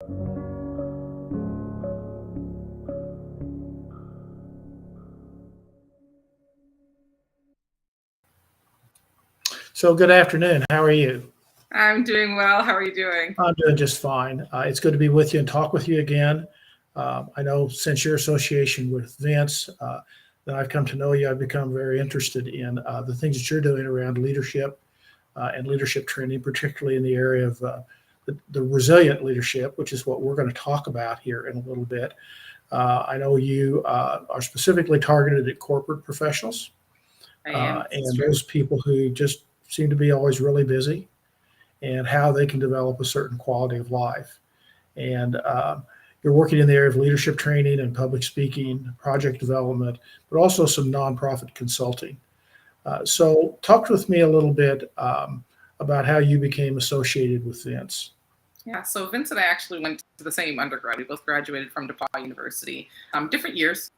So good afternoon. How are you? I'm doing well. How are you doing? I'm doing just fine. It's good to be with you and talk with you again. I know since your association with Vince, that I've come to know you, I've become very interested in the things that you're doing around leadership and leadership training, particularly in the area of the resilient leadership, which is what we're going to talk about here in a little bit. I know you are specifically targeted at corporate professionals I am. It's and true. those people who just seem to be always really busy and how they can develop a certain quality of life. And you're working in the area of leadership training and public speaking, project development, but also some nonprofit consulting. So, talk with me a little bit about how you became associated with Vince. Yeah. So Vince and I actually went to the same undergrad. We both graduated from DePaul University. Different years,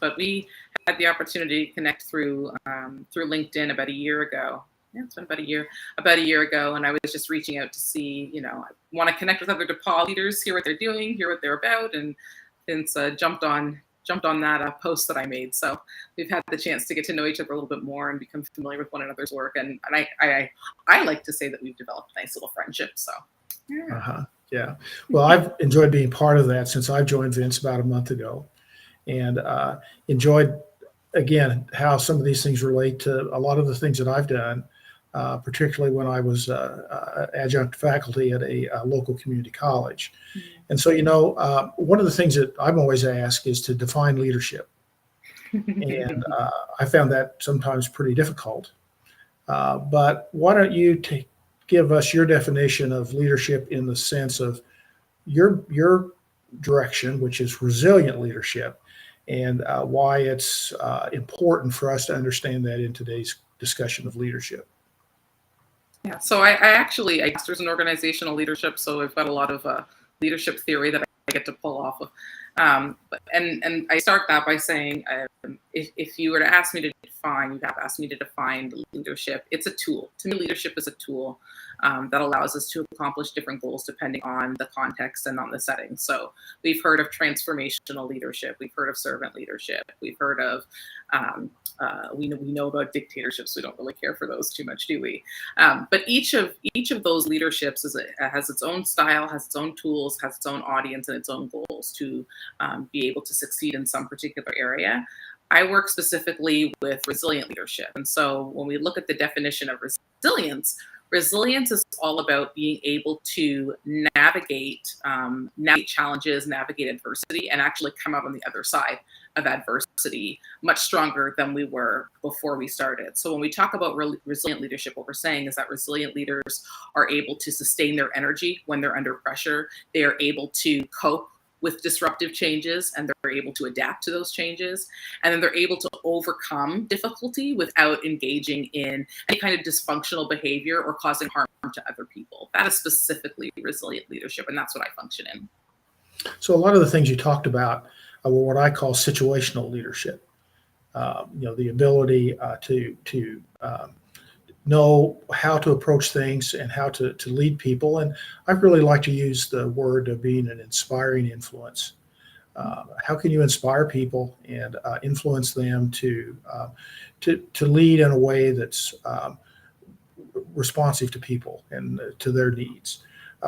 but we had the opportunity to connect through LinkedIn about a year ago. Yeah, it's been about a year ago, and I was just reaching out to see, I want to connect with other DePaul leaders, hear what they're doing, hear what they're about, and Vince jumped on that post that I made. So we've had the chance to get to know each other a little bit more and become familiar with one another's work. And I like to say that we've developed a nice little friendship. So yeah. Uh-huh. Yeah. Well, I've enjoyed being part of that since I joined Vince about a month ago, and enjoyed again how some of these things relate to a lot of the things that I've done, particularly when I was adjunct faculty at a local community college. And so, one of the things that I'm always asked is to define leadership, and I found that sometimes pretty difficult. But why don't you give us your definition of leadership in the sense of your direction, which is resilient leadership, and why it's important for us to understand that in today's discussion of leadership. Yeah, so I master's in organizational leadership, so I've got a lot of leadership theory that I get to pull off of. And I start that by saying, if you were to ask me to define, you'd have asked me to define leadership. It's a tool. To me, leadership is a tool that allows us to accomplish different goals depending on the context and on the setting. So we've heard of transformational leadership. We've heard of servant leadership. We've heard of we know about dictatorships. We don't really care for those too much, do we? But each of those leaderships has its own style, has its own tools, has its own audience, and its own goals to be able to succeed in some particular area. I work specifically with resilient leadership, and so when we look at the definition of resilience, resilience is all about being able to navigate challenges, navigate adversity, and actually come out on the other side of adversity much stronger than we were before we started. So when we talk about resilient leadership, what we're saying is that resilient leaders are able to sustain their energy when they're under pressure. They are able to cope with disruptive changes, and they're able to adapt to those changes. And then they're able to overcome difficulty without engaging in any kind of dysfunctional behavior or causing harm to other people. That is specifically resilient leadership, and that's what I function in. So a lot of the things you talked about were what I call situational leadership. The ability to know how to approach things and how to lead people. And I really like to use the word of being an inspiring influence. How can you inspire people and influence them to lead in a way that's responsive to people and to their needs?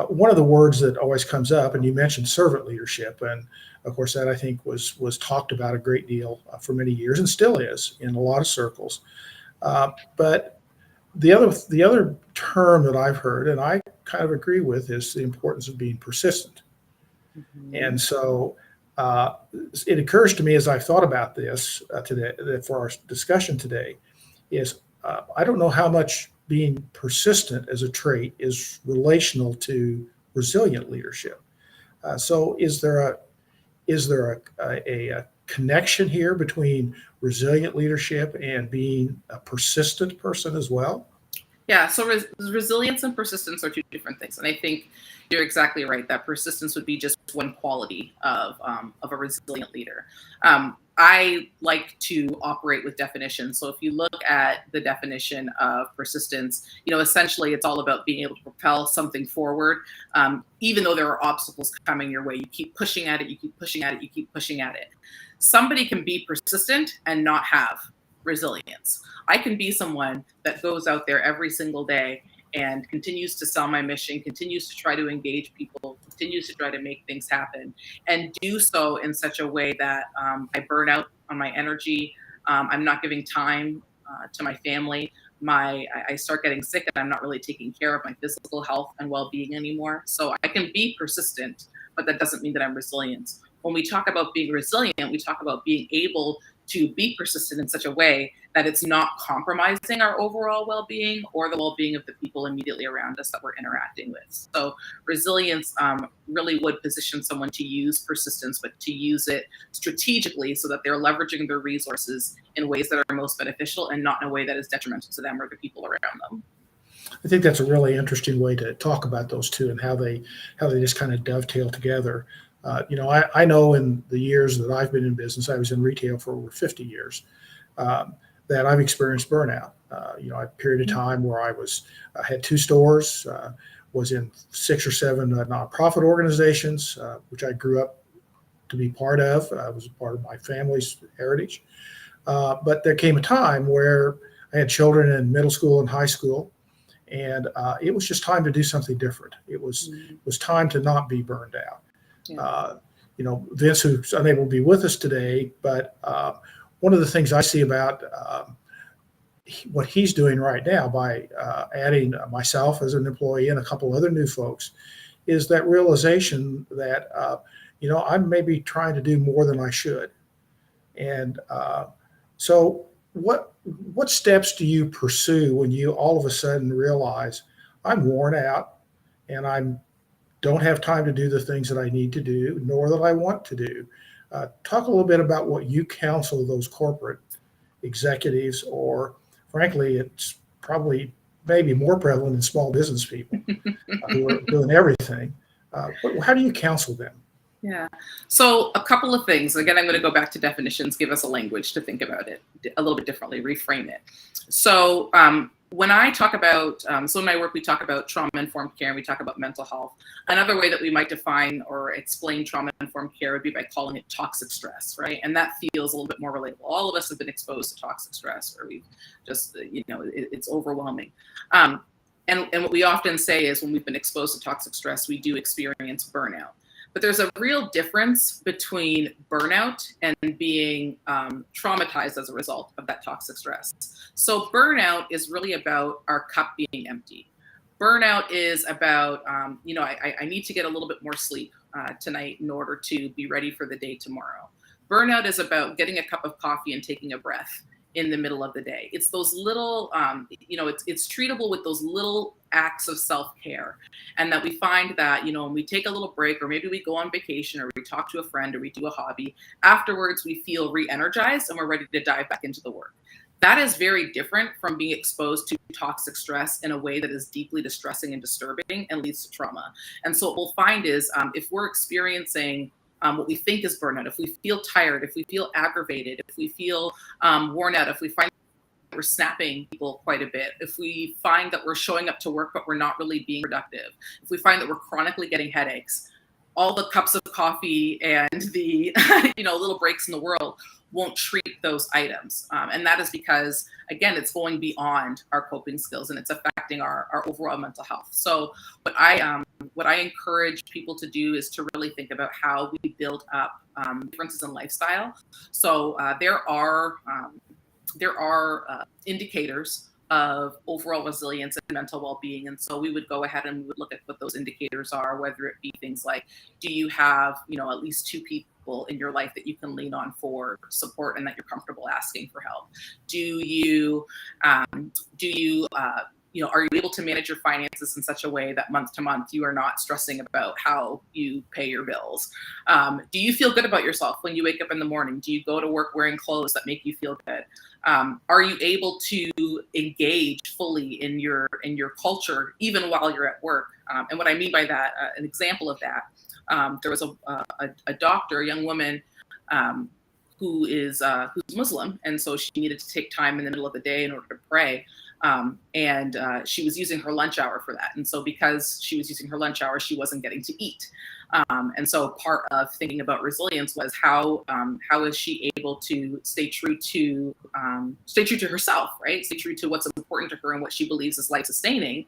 One of the words that always comes up, and you mentioned servant leadership, and of course that I think was talked about a great deal for many years and still is in a lot of circles. But the other term that I've heard, and I kind of agree with, is the importance of being persistent. Mm-hmm. And so it occurs to me as I've thought about this today, that for our discussion today, is I don't know how much being persistent as a trait is relational to resilient leadership. So is there a connection here between resilient leadership and being a persistent person as well? Yeah, so resilience and persistence are two different things, and I think you're exactly right that persistence would be just one quality of a resilient leader. I like to operate with definitions. So if you look at the definition of persistence, essentially it's all about being able to propel something forward. Even though there are obstacles coming your way, you keep pushing at it, you keep pushing at it, you keep pushing at it. Somebody can be persistent and not have resilience. I can be someone that goes out there every single day and continues to sell my mission, continues to try to engage people, continues to try to make things happen, and do so in such a way that I burn out on my energy. I'm not giving time to my family. I start getting sick, and I'm not really taking care of my physical health and well-being anymore. So I can be persistent, but that doesn't mean that I'm resilient. When we talk about being resilient, we talk about being able to be persistent in such a way that it's not compromising our overall well-being or the well-being of the people immediately around us that we're interacting with. So resilience really would position someone to use persistence, but to use it strategically so that they're leveraging their resources in ways that are most beneficial and not in a way that is detrimental to them or the people around them. I think that's a really interesting way to talk about those two and how they just kind of dovetail together. I know in the years that I've been in business, I was in retail for over 50 years, that I've experienced burnout. A period of time where I had 2 stores, was in 6 or 7 nonprofit organizations, which I grew up to be part of. I was a part of my family's heritage. But there came a time where I had children in middle school and high school, and it was just time to do something different. It was time to not be burned out. Yeah. Vince, who's unable to be with us today, but one of the things I see about what he's doing right now by adding myself as an employee and a couple other new folks is that realization that, I'm maybe trying to do more than I should. And so what steps do you pursue when you all of a sudden realize I'm worn out and I don't have time to do the things that I need to do, nor that I want to do? Talk a little bit about what you counsel those corporate executives, or frankly, it's probably maybe more prevalent in small business people who are doing everything. How do you counsel them? Yeah. So a couple of things. Again, I'm going to go back to definitions, give us a language to think about it a little bit differently, reframe it. So when I talk about, so in my work, we talk about trauma-informed care and we talk about mental health. Another way that we might define or explain trauma-informed care would be by calling it toxic stress, right? And that feels a little bit more relatable. All of us have been exposed to toxic stress, or we've just, it's overwhelming. And what we often say is when we've been exposed to toxic stress, we do experience burnout. But there's a real difference between burnout and being traumatized as a result of that toxic stress. So burnout is really about our cup being empty. Burnout is about, I need to get a little bit more sleep tonight in order to be ready for the day tomorrow. Burnout is about getting a cup of coffee and taking a breath in the middle of the day. It's those little, it's treatable with those little acts of self-care. And that we find that, when we take a little break, or maybe we go on vacation, or we talk to a friend, or we do a hobby, afterwards we feel re-energized and we're ready to dive back into the work. That is very different from being exposed to toxic stress in a way that is deeply distressing and disturbing and leads to trauma. And so what we'll find is if we're experiencing what we think is burnout, if we feel tired, if we feel aggravated, if we feel worn out, if we find we're snapping people quite a bit, if we find that we're showing up to work but we're not really being productive, if we find that we're chronically getting headaches, all the cups of coffee and the little breaks in the world won't treat those items. And that is because, again, it's going beyond our coping skills and it's affecting our overall mental health. So what I encourage people to do is to really think about how we build up differences in lifestyle. So there are indicators of overall resilience and mental well-being. And so we would go ahead and we would look at what those indicators are, whether it be things like, do you have, at least 2 people in your life that you can lean on for support and that you're comfortable asking for help? Are you able to manage your finances in such a way that month to month you are not stressing about how you pay your bills? Do you feel good about yourself when you wake up in the morning? Do you go to work wearing clothes that make you feel good? Are you able to engage fully in your culture even while you're at work? And what I mean by that, an example of that, there was a doctor, a young woman, who's Muslim, and so she needed to take time in the middle of the day in order to pray. And she was using her lunch hour for that. And so because she was using her lunch hour, she wasn't getting to eat. And so part of thinking about resilience was how is she able to stay true to herself, right? Stay true to what's important to her and what she believes is life sustaining,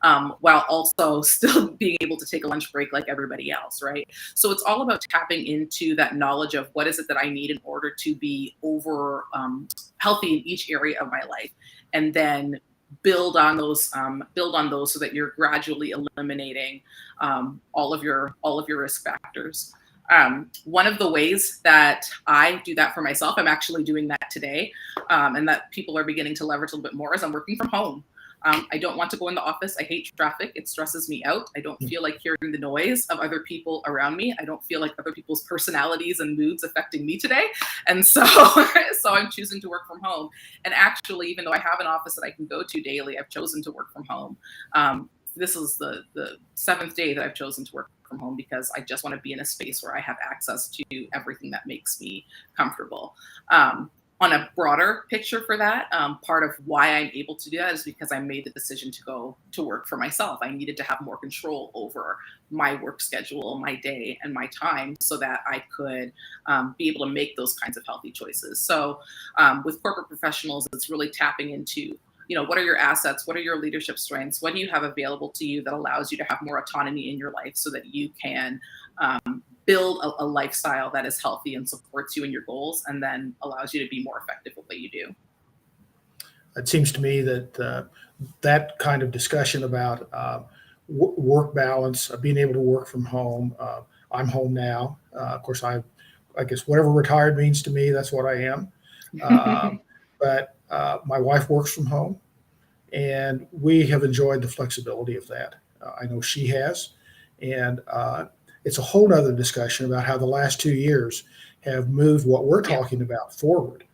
while also still being able to take a lunch break like everybody else, right? So it's all about tapping into that knowledge of what is it that I need in order to be healthy in each area of my life, and then build on those so that you're gradually eliminating all of your risk factors. One of the ways that I do that for myself, I'm actually doing that today, and that people are beginning to leverage a little bit more, is I'm working from home. I don't want to go in the office. I hate traffic. It stresses me out. I don't feel like hearing the noise of other people around me. I don't feel like other people's personalities and moods affecting me today. And so, so I'm choosing to work from home. And actually, even though I have an office that I can go to daily, I've chosen to work from home. This is the 7th day that I've chosen to work from home, because I just want to be in a space where I have access to everything that makes me comfortable. On a broader picture for that, part of why I'm able to do that is because I made the decision to go to work for myself. I needed to have more control over my work schedule, my day, and my time, so that I could be able to make those kinds of healthy choices. So with corporate professionals, it's really tapping into, what are your assets? What are your leadership strengths? What do you have available to you that allows you to have more autonomy in your life so that you can build a lifestyle that is healthy and supports you in your goals, and then allows you to be more effective at what you do. It seems to me that that kind of discussion about work balance, being able to work from home. I'm home now. Of course, I guess whatever retired means to me, that's what I am. But my wife works from home, and we have enjoyed the flexibility of that. I know she has, and it's a whole other discussion about how the last 2 years have moved what we're talking about forward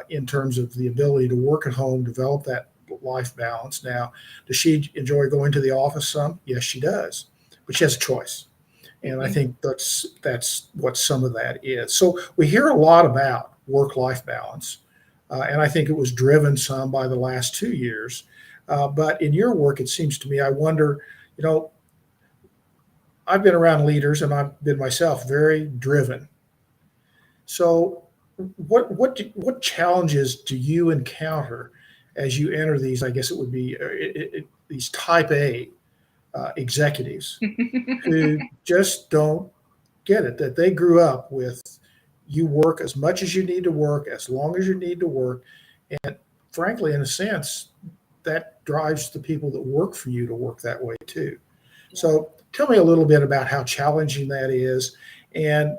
in terms of the ability to work at home, develop that life balance. Now, does she enjoy going to the office some? Yes, she does, but she has a choice. And I think that's what some of that is. So we hear a lot about work-life balance, and I think it was driven some by the last 2 years. But in your work, it seems to me, I wonder, I've been around leaders, and I've been myself very driven. So what challenges do you encounter as you enter these? I guess it would be these type A executives who just don't get it, that they grew up with you work as much as you need to work, as long as you need to work. And frankly, in a sense, that drives the people that work for you to work that way too. So tell me a little bit about how challenging that is, and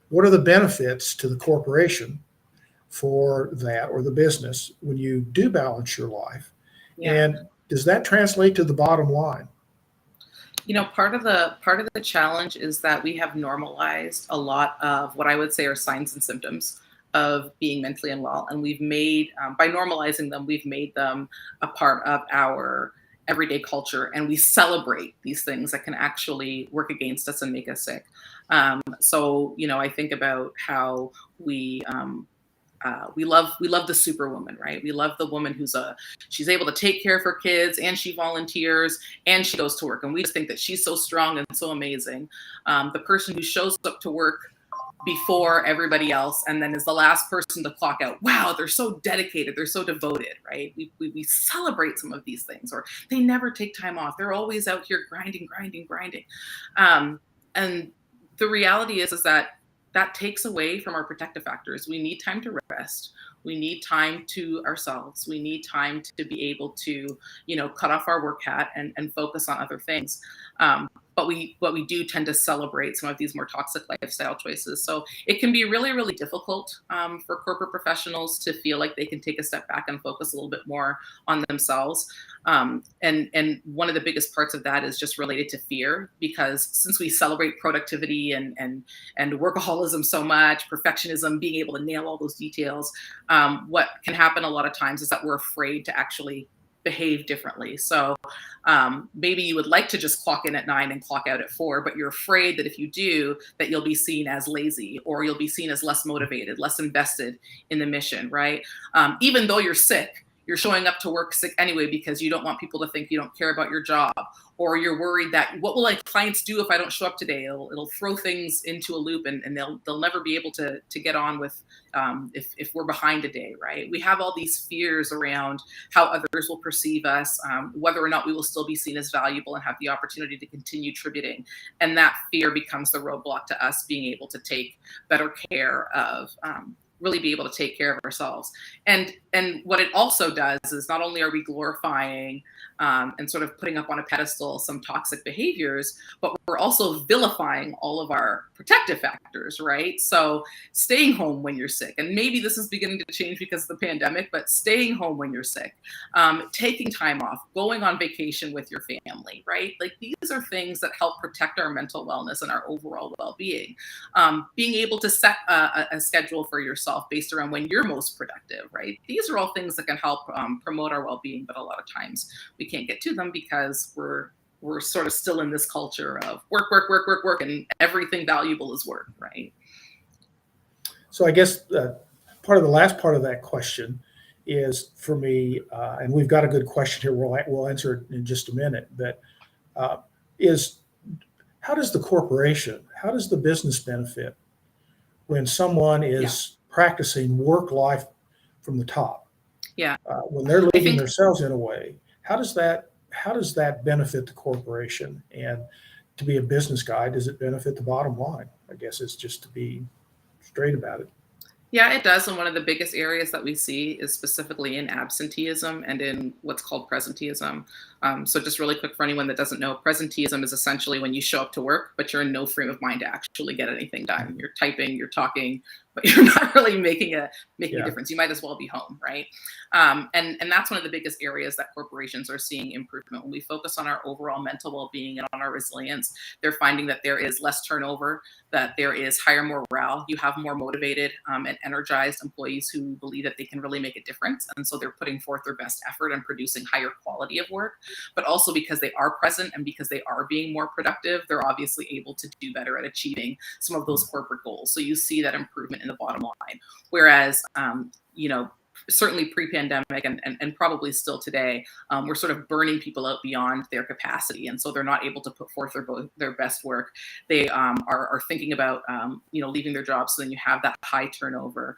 what are the benefits to the corporation for that, or the business, when you do balance your life? And does that translate to the bottom line? Part of the challenge is that we have normalized a lot of what I would say are signs and symptoms of being mentally unwell, and we've made by normalizing them, we've made them a part of our everyday culture, and we celebrate these things that can actually work against us and make us sick. So I think about how we love the superwoman, right? We love the woman she's able to take care of her kids, and she volunteers, and she goes to work, and we just think that she's so strong and so amazing. The person who shows up to work before everybody else and then is the last person to clock out. Wow, they're so dedicated, they're so devoted, right? We celebrate some of these things, or they never take time off. They're always out here grinding. And the reality is that takes away from our protective factors. We need time to rest. We need time to ourselves. We need time to be able to, cut off our work hat and focus on other things. But we do tend to celebrate some of these more toxic lifestyle choices. So it can be really, really difficult for corporate professionals to feel like they can take a step back and focus a little bit more on themselves. And one of the biggest parts of that is just related to fear, because since we celebrate productivity and workaholism so much, perfectionism, being able to nail all those details, what can happen a lot of times is that we're afraid to actually behave differently. So maybe you would like to just clock in at 9 and clock out at 4, but you're afraid that if you do, that you'll be seen as lazy, or you'll be seen as less motivated, less invested in the mission, right? Even though you're sick, you're showing up to work sick anyway because you don't want people to think you don't care about your job, or you're worried that what will clients do if I don't show up today? It'll throw things into a loop, and they'll never be able to get on with if we're behind a day, right? We have all these fears around how others will perceive us, whether or not we will still be seen as valuable and have the opportunity to continue tributing, and that fear becomes the roadblock to us being able to take better care of. Really be able to take care of ourselves. And what it also does is not only are we glorifying and sort of putting up on a pedestal some toxic behaviors, but we're also vilifying all of our protective factors, right? So staying home when you're sick, and maybe this is beginning to change because of the pandemic, but staying home when you're sick, taking time off, going on vacation with your family, right? Like, these are things that help protect our mental wellness and our overall well-being. Being able to set a schedule for yourself based around when you're most productive, right? These are all things that can help promote our well-being, but a lot of times we can't get to them because we're sort of still in this culture of work, work, work, work, work, and everything valuable is work, right? So I guess part of the last part of that question is for me, and we've got a good question here. We'll answer it in just a minute. But is how does the corporation, how does the business benefit when someone is practicing work life from the top? Yeah. When they're leading themselves in a way, how does that benefit the corporation? And to be a business guy, does it benefit the bottom line? I guess it's just to be straight about it. Yeah, it does. And one of the biggest areas that we see is specifically in absenteeism and in what's called presenteeism. So just really quick for anyone that doesn't know, presenteeism is essentially when you show up to work, but you're in no frame of mind to actually get anything done. You're typing, you're talking, but you're not really making a difference. You might as well be home, right? And that's one of the biggest areas that corporations are seeing improvement. When we focus on our overall mental well-being and on our resilience, they're finding that there is less turnover, that there is higher morale. You have more motivated and energized employees who believe that they can really make a difference. And so they're putting forth their best effort and producing higher quality of work. But also because they are present and because they are being more productive, they're obviously able to do better at achieving some of those corporate goals. So you see that improvement in the bottom line. Whereas, certainly pre-pandemic and probably still today, we're sort of burning people out beyond their capacity. And so they're not able to put forth their best work. They are thinking about, leaving their jobs. So then you have that high turnover.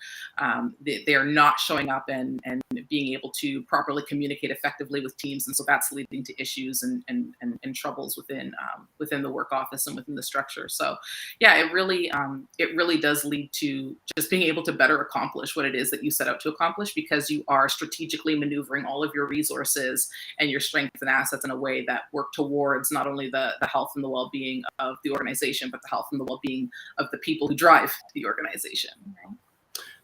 They are not showing up and being able to properly communicate effectively with teams. And so that's leading to issues and troubles within the work office and within the structure. So yeah, it really does lead to just being able to better accomplish what it is that you set out to accomplish, because you are strategically maneuvering all of your resources and your strengths and assets in a way that work towards not only the health and the well-being of the organization, but the health and the well-being of the people who drive the organization.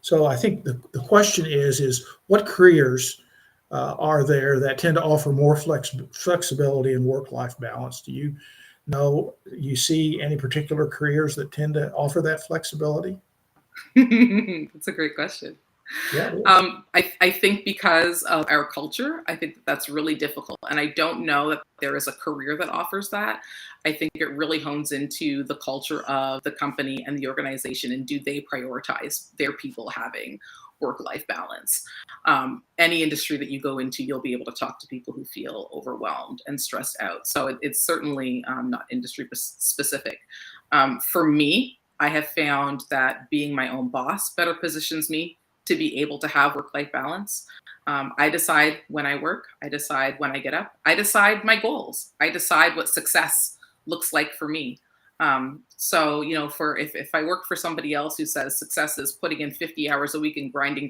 So I think the question is what careers are there that tend to offer more flexibility and work-life balance? Do you see any particular careers that tend to offer that flexibility? That's a great question. Yeah. I think because of our culture, I think that's really difficult. And I don't know that there is a career that offers that. I think it really hones into the culture of the company and the organization, and do they prioritize their people having work-life balance. Any industry that you go into, you'll be able to talk to people who feel overwhelmed and stressed out. So it's certainly not industry specific. For me, I have found that being my own boss better positions me to be able to have work-life balance. I decide when I work. I decide when I get up. I decide my goals. I decide what success looks like for me. So, if I work for somebody else who says success is putting in 50 hours a week and grinding,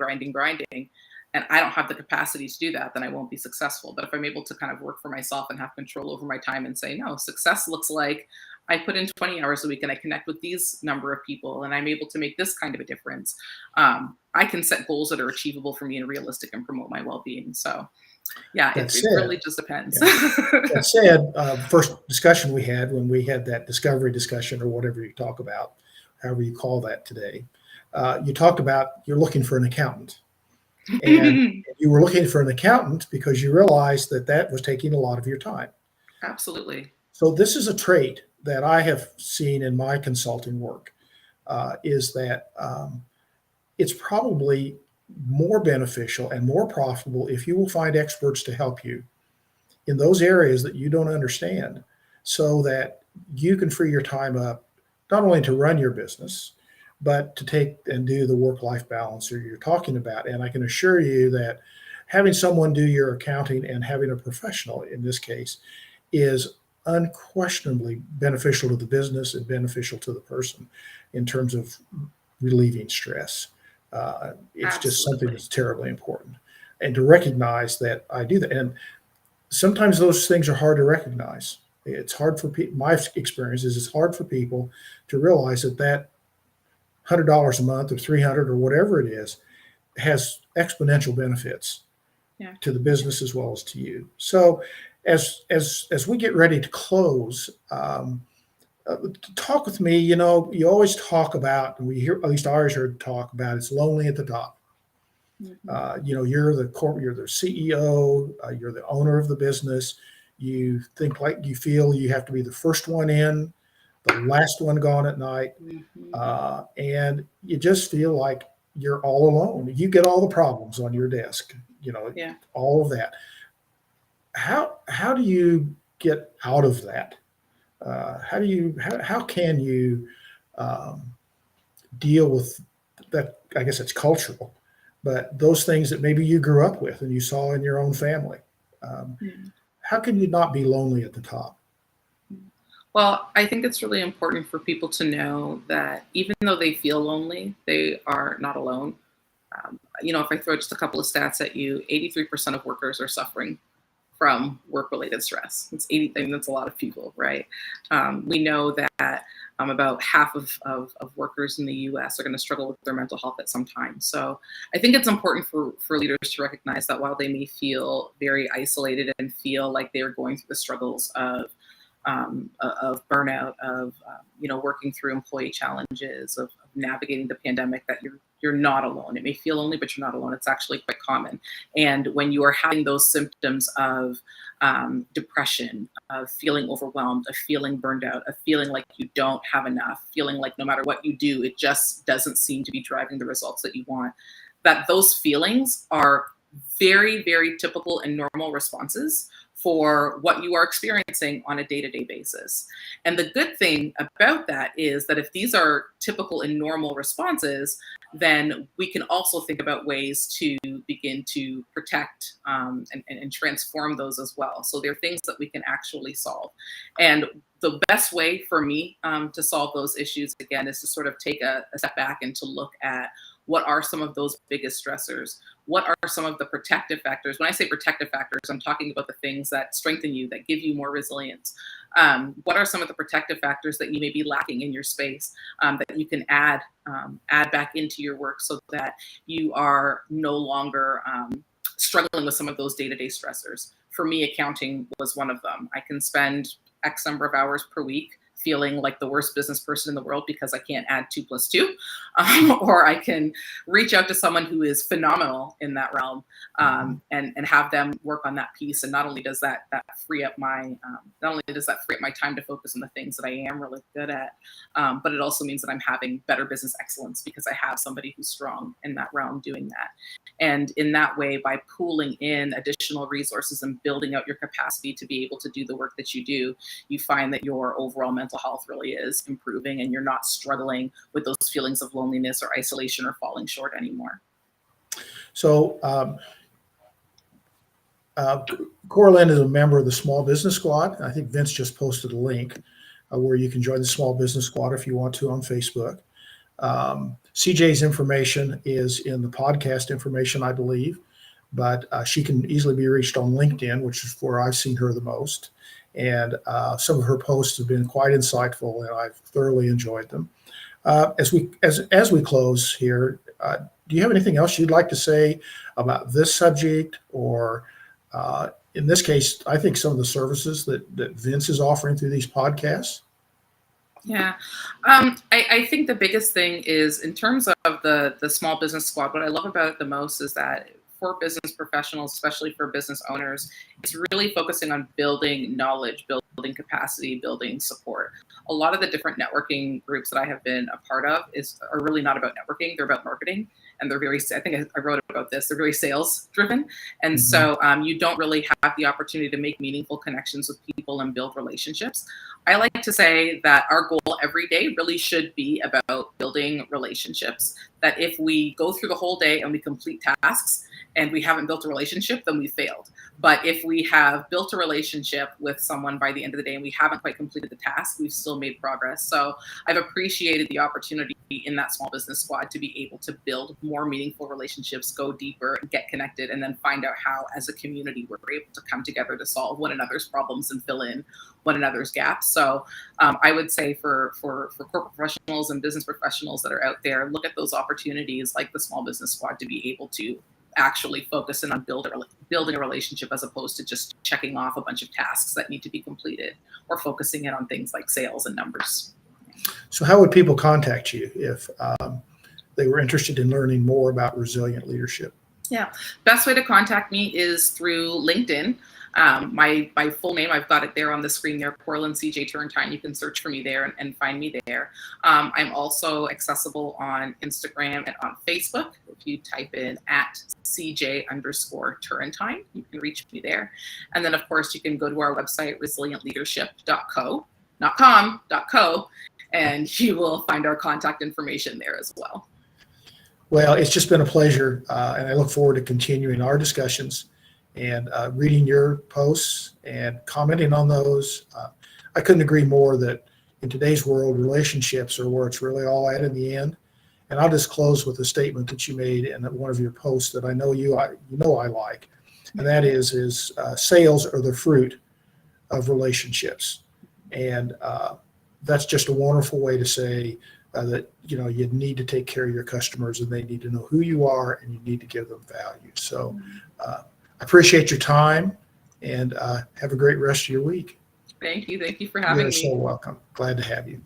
and I don't have the capacity to do that, then I won't be successful. But if I'm able to kind of work for myself and have control over my time and say, no, success looks like I put in 20 hours a week and I connect with these number of people and I'm able to make this kind of a difference. I can set goals that are achievable for me and realistic and promote my well-being. So yeah, it really just depends. Yeah. That said, first discussion we had when we had that discovery discussion, or whatever you talk about, however you call that today, you talked about you're looking for an accountant. And you were looking for an accountant because you realized that that was taking a lot of your time. Absolutely. So this is a trait that I have seen in my consulting work, is that it's probably more beneficial and more profitable if you will find experts to help you in those areas that you don't understand, so that you can free your time up not only to run your business, but to take and do the work-life balance that you're talking about. And I can assure you that having someone do your accounting and having a professional in this case is unquestionably beneficial to the business and beneficial to the person in terms of relieving stress. It's just something Absolutely. that's terribly important. And to recognize that I do that. And sometimes those things are hard to recognize. It's hard for people. My experience is it's hard for people to realize that that $100 a month or 300 or whatever it is has exponential benefits Yeah. to the business as well as to you. So as we get ready to close, talk with me. You know, you always talk about, and we hear, at least I always heard talk about, it's lonely at the top. You know, you're the CEO, you're the owner of the business. You think like you feel you have to be the first one in, the last one gone at night, and you just feel like you're all alone. You get all the problems on your desk, you know, Yeah. all of that. How do you get out of that? How can you um, deal with that? I guess it's cultural, but those things that maybe you grew up with and you saw in your own family. Um, Yeah. how can you not be lonely at the top? Well, I think it's really important for people to know that even though they feel lonely, they are not alone. If I throw just a couple of stats at you, 83% of workers are suffering from work-related stress. It's 80. I mean, that's a lot of people, right? We know that about half of workers in the U.S. are going to struggle with their mental health at some time. So I think it's important for leaders to recognize that while they may feel very isolated and feel like they're going through the struggles of burnout, of working through employee challenges, of navigating the pandemic, that you're not alone. It may feel lonely, but you're not alone. It's actually quite common. And when you are having those symptoms of depression, of feeling overwhelmed, of feeling burned out, of feeling like you don't have enough, feeling like no matter what you do, it just doesn't seem to be driving the results that you want, that those feelings are very, very typical and normal responses for what you are experiencing on a day-to-day basis. And the good thing about that is that if these are typical and normal responses, then we can also think about ways to begin to protect and transform those as well. So there are things that we can actually solve. And the best way for me to solve those issues, again, is to sort of take a step back and to look at what are some of those biggest stressors? What are some of the protective factors? When I say protective factors, I'm talking about the things that strengthen you, that give you more resilience. What are some of the protective factors that you may be lacking in your space that you can add back into your work so that you are no longer struggling with some of those day-to-day stressors? For me, accounting was one of them. I can spend X number of hours per week feeling like the worst business person in the world because I can't add 2 + 2, or I can reach out to someone who is phenomenal in that realm and have them work on that piece. And not only does that free up my time to focus on the things that I am really good at, but it also means that I'm having better business excellence because I have somebody who's strong in that realm doing that. And in that way, by pooling in additional resources and building out your capacity to be able to do the work that you do, you find that your overall mental health really is improving and you're not struggling with those feelings of loneliness or isolation or falling short anymore. So CoraLyn is a member of the Small Business Squad. I think Vince just posted a link where you can join the Small Business Squad if you want to on Facebook. CJ's information is in the podcast information, I believe, but she can easily be reached on LinkedIn, which is where I've seen her the most. And some of her posts have been quite insightful, and I've thoroughly enjoyed them. As we close here, do you have anything else you'd like to say about this subject, or in this case, I think some of the services that Vince is offering through these podcasts? Yeah, I think the biggest thing is in terms of the small business squad. What I love about it the most is that for business professionals, especially for business owners, it's really focusing on building knowledge, building capacity, building support. A lot of the different networking groups that I have been a part of are really not about networking, they're about marketing. And they're very, I think I wrote about this, they're very sales driven. And so you don't really have the opportunity to make meaningful connections with people and build relationships. I like to say that our goal every day really should be about building relationships. That if we go through the whole day and we complete tasks and we haven't built a relationship, then we failed. But if we have built a relationship with someone by the end of the day and we haven't quite completed the task, we've still made progress. So I've appreciated the opportunity in that small business squad to be able to build more meaningful relationships, go deeper, and get connected, and then find out how, as a community, we're able to come together to solve one another's problems and fill in one another's gaps. So I would say for corporate professionals and business professionals that are out there, look at those opportunities like the small business squad to be able to actually focus in on building a relationship, as opposed to just checking off a bunch of tasks that need to be completed, or focusing in on things like sales and numbers. So how would people contact you if they were interested in learning more about resilient leadership? Yeah, best way to contact me is through LinkedIn. My full name, I've got it there on the screen there, CoraLyn CJ Turentine. You can search for me there and find me there. I'm also accessible on Instagram and on Facebook. If you type in @CJ_Turentine, you can reach me there. And then, of course, you can go to our website, resilientleadership.co, not com, .co, and you will find our contact information there as well. Well, it's just been a pleasure, and I look forward to continuing our discussions and reading your posts and commenting on those. I couldn't agree more that in today's world, relationships are where it's really all at in the end. And I'll just close with a statement that you made in one of your posts that I know I like, and that is sales are the fruit of relationships. And that's just a wonderful way to say that you need to take care of your customers, and they need to know who you are, and you need to give them value. So I appreciate your time, and have a great rest of your week. Thank you for having me. You're so welcome. Glad to have you.